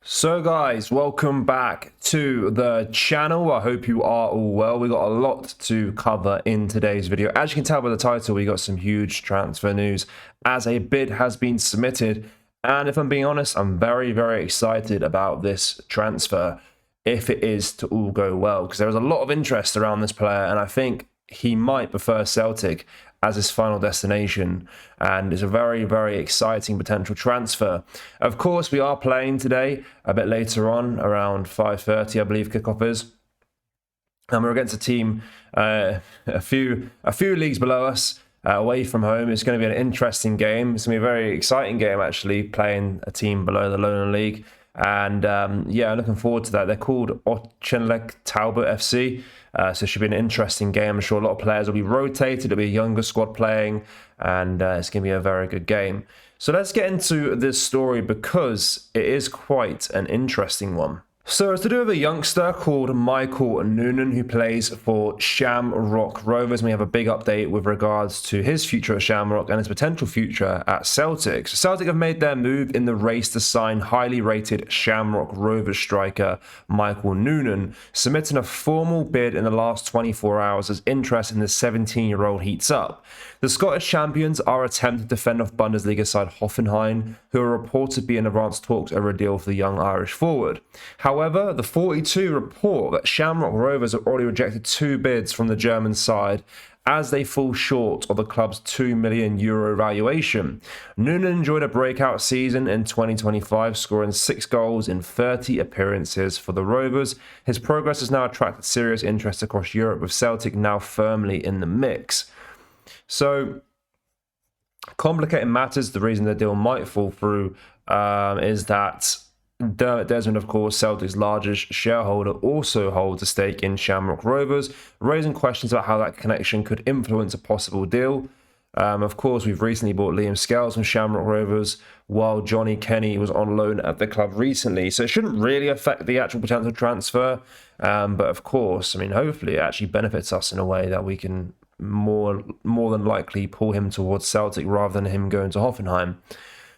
So guys, welcome back to the channel. I hope you are all well. We got a lot to cover in today's video. As you can tell by the title, we got some huge transfer news as a bid has been submitted. And if I'm being honest, I'm very excited about this transfer if it is to all go well, because there is a lot of interest around this player and I think he might prefer Celtic as his final destination, and it's a very exciting potential transfer. Of course, we are playing today a bit later on, around 5:30, I believe kickoff is, and we're against a team a few leagues below us, away from home. It's going to be an interesting game. It's going to be a very exciting game, actually, playing a team below the Nunan League. And yeah, I'm looking forward to that. They're called Celtic Talbot FC. So it should be an interesting game. I'm sure a lot of players will be rotated. It'll be a younger squad playing, and it's going to be a very good game. So let's get into this story because it is quite an interesting one. So it's to do with a youngster called Michael Nunan who plays for Shamrock Rovers. And we have a big update with regards to his future at Shamrock and his potential future at Celtic. So Celtic have made their move in the race to sign highly rated Shamrock Rovers striker Michael Nunan, submitting a formal bid in the last 24 hours as interest in the 17-year-old heats up. The Scottish champions are attempting to fend off Bundesliga side Hoffenheim, who are reported to be in advanced talks over a deal for the young Irish forward. However, the 42 report that Shamrock Rovers have already rejected 2 bids from the German side as they fall short of the club's €2 million valuation. Nunan enjoyed a breakout season in 2025, scoring 6 goals in 30 appearances for the Rovers. His progress has now attracted serious interest across Europe, with Celtic now firmly in the mix. So, complicating matters, the reason the deal might fall through is that Dermot Desmond, of course, Celtic's largest shareholder, also holds a stake in Shamrock Rovers, raising questions about how that connection could influence a possible deal. Of course, we've recently bought Liam Scales from Shamrock Rovers, while Johnny Kenny was on loan at the club recently. So it shouldn't really affect the actual potential transfer. But of course, I mean, hopefully it actually benefits us in a way that we can more than likely pull him towards Celtic rather than him going to Hoffenheim.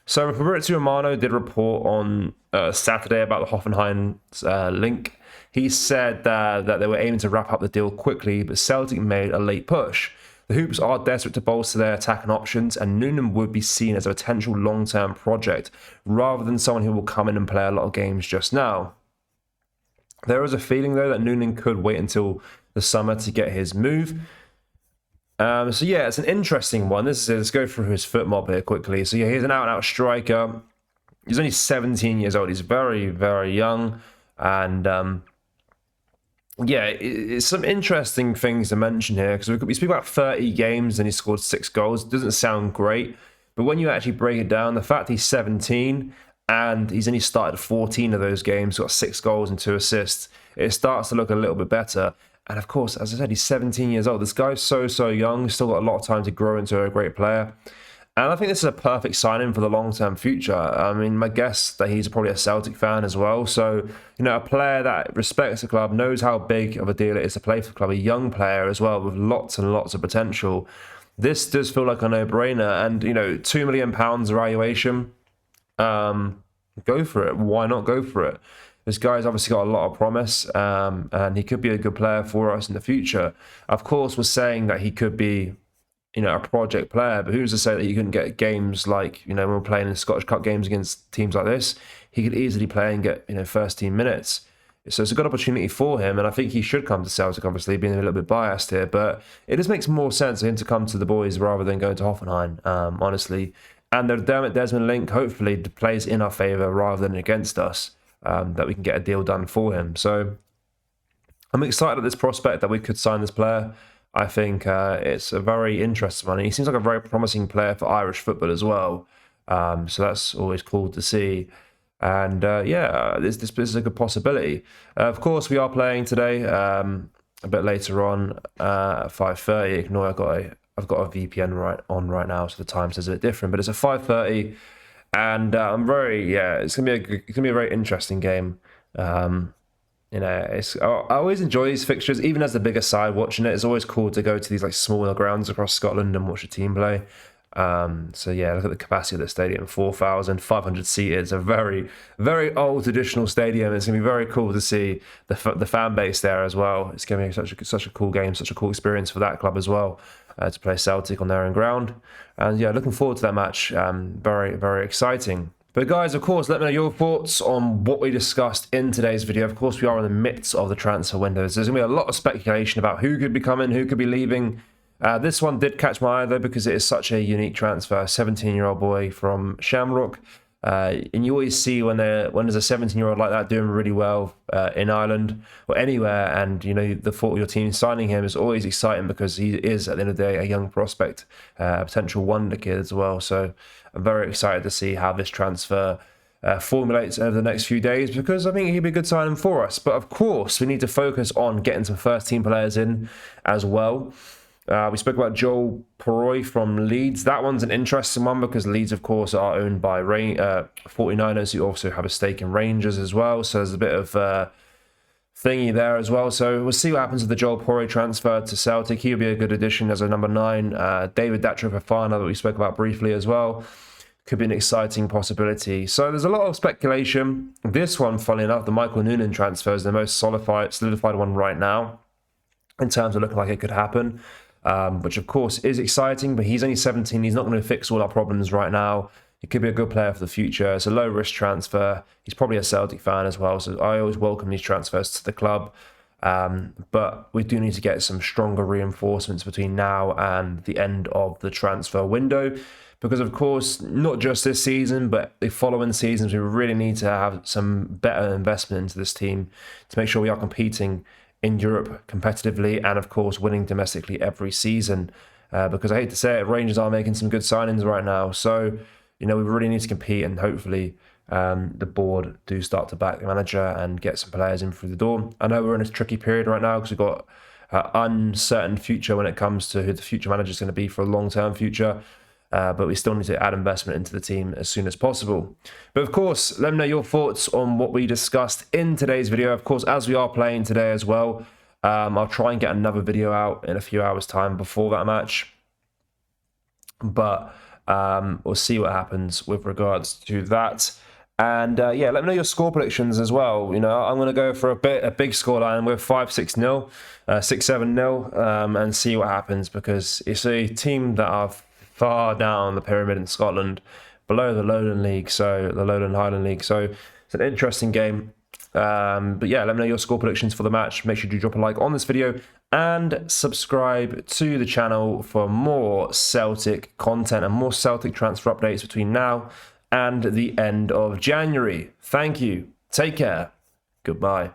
So Fabrizio Romano did report on Saturday about the Hoffenheim's link. He said that they were aiming to wrap up the deal quickly, but Celtic made a late push. The Hoops are desperate to bolster their attacking options, and Nunan would be seen as a potential long-term project rather than someone who will come in and play a lot of games just now. There is a feeling, though, that Nunan could wait until the summer to get his move. So yeah, it's an interesting one. Let's go through his foot mob here quickly. So yeah, he's an out-and-out striker. He's only 17 years old. He's very young. And yeah, it's some interesting things to mention here, because we speak about 30 games and he scored 6 goals. It doesn't sound great, but when you actually break it down, the fact he's 17 and he's only started 14 of those games, got 6 goals and 2 assists, it starts to look a little bit better. And of course, as I said, he's 17 years old. This guy's so young. He's still got a lot of time to grow into a great player. And I think this is a perfect signing for the long-term future. I mean, my guess that he's probably a Celtic fan as well. So, you know, a player that respects the club, knows how big of a deal it is to play for the club, a young player as well with lots and lots of potential. This does feel like a no-brainer. And, you know, £2 million valuation, go for it. Why not go for it? This guy's obviously got a lot of promise, and he could be a good player for us in the future. Of course, we're saying that he could be, you know, a project player, but who's to say that he couldn't get games like, you know, when we're playing in Scottish Cup games against teams like this, he could easily play and get, you know, first team minutes. So it's a good opportunity for him, and I think he should come to Celtic, obviously, being a little bit biased here, but it just makes more sense for him to come to the boys rather than going to Hoffenheim, honestly. And the Dermot Desmond link hopefully plays in our favour rather than against us. That we can get a deal done for him. So I'm excited at this prospect that we could sign this player. I think it's a very interesting one. And he seems like a very promising player for Irish football as well. So that's always cool to see. And yeah, this is a good possibility. Of course, we are playing today a bit later on at 5:30. Ignore I've got a VPN on right now, so the time says a bit different. But it's at 5:30. And it's gonna be a very interesting game. You know, I always enjoy these fixtures, even as the bigger side watching it. It's always cool to go to these like smaller grounds across Scotland and watch a team play. So yeah, look at the capacity of the stadium, 4,500 seated. It's a very, very old traditional stadium. It's going to be very cool to see the fan base there as well. It's going to be such a cool game, such a cool experience for that club as well, to play Celtic on their own ground. And yeah, looking forward to that match. Very, very exciting. But guys, of course, let me know your thoughts on what we discussed in today's video. Of course, we are in the midst of the transfer windows. There's going to be a lot of speculation about who could be coming, who could be leaving. This one did catch my eye though, because it is such a unique transfer. 17-year-old boy from Shamrock. And you always see when there's a 17-year-old like that doing really well in Ireland or anywhere, and you know the thought of your team signing him is always exciting, because he is at the end of the day a young prospect, a potential wonder kid as well. So I'm very excited to see how this transfer formulates over the next few days, because I think he'd be a good signing for us. But of course, we need to focus on getting some first team players in as well. We spoke about Joel Poroy from Leeds. That one's an interesting one, because Leeds, of course, are owned by 49ers, who also have a stake in Rangers as well. So there's a bit of thingy there as well. So we'll see what happens with the Joel Poroy transfer to Celtic. He'll be a good addition as a number 9. David Datro-Fofana, that we spoke about briefly as well, could be an exciting possibility. So there's a lot of speculation. This one, funnily enough, the Michael Nunan transfer is the most solidified one right now, in terms of looking like it could happen. Which of course is exciting, but he's only 17. He's not going to fix all our problems right now. He could be a good player for the future. It's a low risk transfer. He's probably a Celtic fan as well, so I always welcome these transfers to the club. But we do need to get some stronger reinforcements between now and the end of the transfer window, because of course, not just this season, but the following seasons, we really need to have some better investment into this team to make sure we are competing in Europe competitively, and of course winning domestically every season, because I hate to say it, Rangers are making some good signings right now. So you know, we really need to compete, and hopefully the board do start to back the manager and get some players in through the door. I know we're in a tricky period right now, because we've got uncertain future when it comes to who the future manager is going to be for a long-term future. But we still need to add investment into the team as soon as possible. But of course, let me know your thoughts on what we discussed in today's video. Of course, as we are playing today as well, I'll try and get another video out in a few hours' time before that match. But we'll see what happens with regards to that. And yeah, let me know your score predictions as well. You know, I'm going to go for a big scoreline with 5-6-0, 6-7-0, and see what happens, because it's a team that I've far down the pyramid in Scotland, below the Lowland League, so the Lowland Highland League. So it's an interesting game. But yeah, let me know your score predictions for the match. Make sure you drop a like on this video and subscribe to the channel for more Celtic content and more Celtic transfer updates between now and the end of January. Thank you. Take care. Goodbye.